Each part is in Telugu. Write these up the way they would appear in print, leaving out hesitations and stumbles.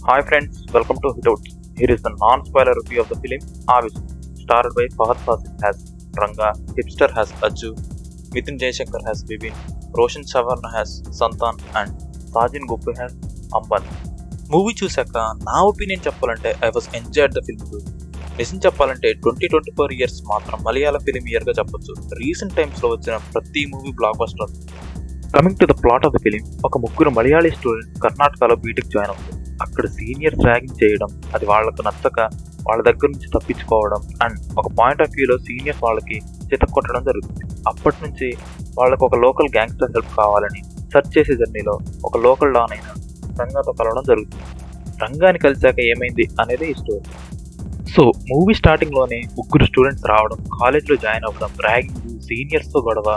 Hi friends, welcome to Hitouts. Here is the non-spoiler review of the film Avis, starred by Fahad Fasil as Ranga, Hipster has Ajju, Mithun Jayashankar has Vivin, Roshan Savarna has Santan and Sajin Guppi has Amban. Movie చూశాక నా ఒపీనియన్ చెప్పాలంటే I was enjoyed the film two. నిజం చెప్పాలంటే 2024 ఇయర్స్ మాత్రం మలయాళ ఫిలిం ఇయర్గా చెప్పొచ్చు. రీసెంట్ టైమ్స్లో వచ్చిన ప్రతి movie block buster. Coming to the plot of the film, ఒక ముగ్గురు మలయాళీ స్టూడెంట్ కర్ణాటకలో బీటెక్ జాయిన్ అవుతుంది. అక్కడ సీనియర్స్ ర్యాగింగ్ చేయడం, అది వాళ్ళకు నచ్చక వాళ్ళ దగ్గర నుంచి తప్పించుకోవడం అండ్ ఒక పాయింట్ ఆఫ్ వ్యూలో సీనియర్స్ వాళ్ళకి చితక్కొట్టడం జరుగుతుంది. అప్పటి నుంచి వాళ్ళకు ఒక లోకల్ గ్యాంగ్స్టర్ హెల్ప్ కావాలని సెర్చ్ చేసే జర్నీలో ఒక లోకల్ డాన్ అయిన రంగాతో కలవడం జరుగుతుంది. రంగాని కలిసాక ఏమైంది అనేది ఈ స్టోరీ. సో మూవీ స్టార్టింగ్లోనే ముగ్గురు స్టూడెంట్స్ రావడం, కాలేజ్లో జాయిన్ అవ్వడం, ర్యాగింగ్, సీనియర్స్తో గొడవ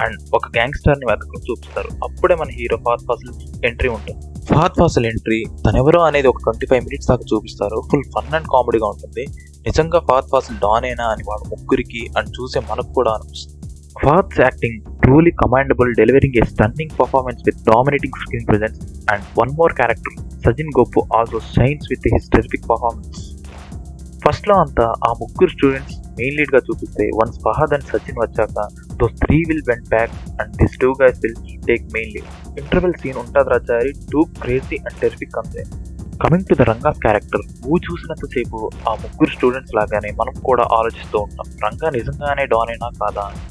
అండ్ ఒక గ్యాంగ్స్టర్ని వెతకడం చూపిస్తారు. అప్పుడే మన హీరో ఫహద్ ఫాసిల్ ఎంట్రీ ఉంటుంది. ఫహద్ ఫాసిల్ ఎంట్రీ తనెవరో అనేది ఒక 25 మినిట్స్ దాకా చూపిస్తారు. ఫుల్ ఫన్ అండ్ కామెడీగా ఉంటుంది. నిజంగా ఫహద్ ఫాసిల్ డానేనా అని వాళ్ళ ముగ్గురికి అండ్ చూసే మనకు కూడా అనిపిస్తుంది. ఫహద్'s acting truly commendable, delivering a stunning performance with dominating screen presence, and one more character, Sajin Goppu, also shines with his terrific performance. ఫస్ట్లో అంతా ఆ ముగ్గురు స్టూడెంట్స్ మెయిన్ లీడ్గా చూపిస్తే వన్స్ ఫహద్ అండ్ సచిన్ వచ్చాక those 3 will went back and this 2 guys will take main lead. Interval scene ఉంటుంది రాచారి, టూ క్రేజీ అండ్ టెరిఫిక్ అంతే. Coming to the Ranga's character, movie చూసినంతసేపు ఆ ముగ్గురు స్టూడెంట్స్ లాగానే మనం కూడా ఆలోచిస్తూ ఉంటాం, రంగా నిజంగానే డానేనా కాదా అని.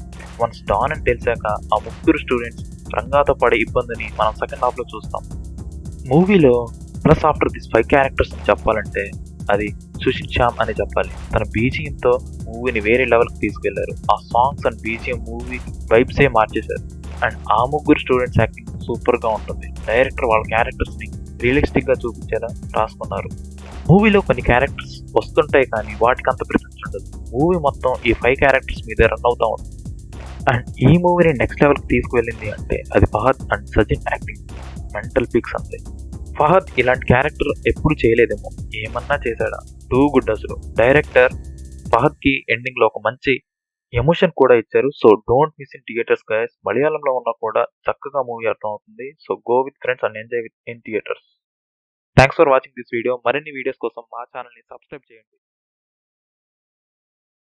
వన్స్ డాన్ అని తెలిసాక ఆ ముగ్గురు స్టూడెంట్స్ రంగాతో పడే ఇబ్బందిని మనం సెకండ్ హాఫ్లో చూస్తాం. మూవీలో ప్లస్ ఆఫ్టర్ దిస్ 5 క్యారెక్టర్స్ అని చెప్పాలంటే అది సుషిన్ శ్యామ్ అని చెప్పాలి. తన బీజిఎంతో మూవీని వేరే లెవెల్కి తీసుకెళ్లారు. ఆ సాంగ్స్ అండ్ బీజిఎం మూవీ వైబ్సే మార్చేశారు. అండ్ ఆ ముగ్గురు స్టూడెంట్స్ యాక్టింగ్ సూపర్గా ఉంటుంది. డైరెక్టర్ వాళ్ళ క్యారెక్టర్స్ని రియలిస్టిక్గా చూపించేలా రాసుకున్నారు. మూవీలో కొన్ని క్యారెక్టర్స్ వస్తుంటాయి కానీ వాటికి అంత ప్రిఫరెన్స్ ఉండదు. మూవీ మొత్తం ఈ 5 క్యారెక్టర్స్ మీదే రన్ అవుతూ ఉంటుంది. అండ్ ఈ మూవీని నెక్స్ట్ లెవెల్కి తీసుకువెళ్ళింది అంటే అది Fahadh and Sachin acting mental peaks అంతే. ఫహద్ ఇలాంటి క్యారెక్టర్ ఎప్పుడు చేయలేదేమో, ఏమన్నా చేశాడా, టూ గుడ్ అసలు. డైరెక్టర్ ఫహద్కి ఎండింగ్లో ఒక మంచి ఎమోషన్ కూడా ఇచ్చారు. So don't miss in theatres guys. మలయాళంలో ఉన్నా కూడా చక్కగా మూవీ అర్థం అవుతుంది. So go with friends and enjoy with in theatres. Thanks for watching this video. మరిన్ని వీడియోస్ కోసం మా ఛానల్ని సబ్స్క్రైబ్ చేయండి.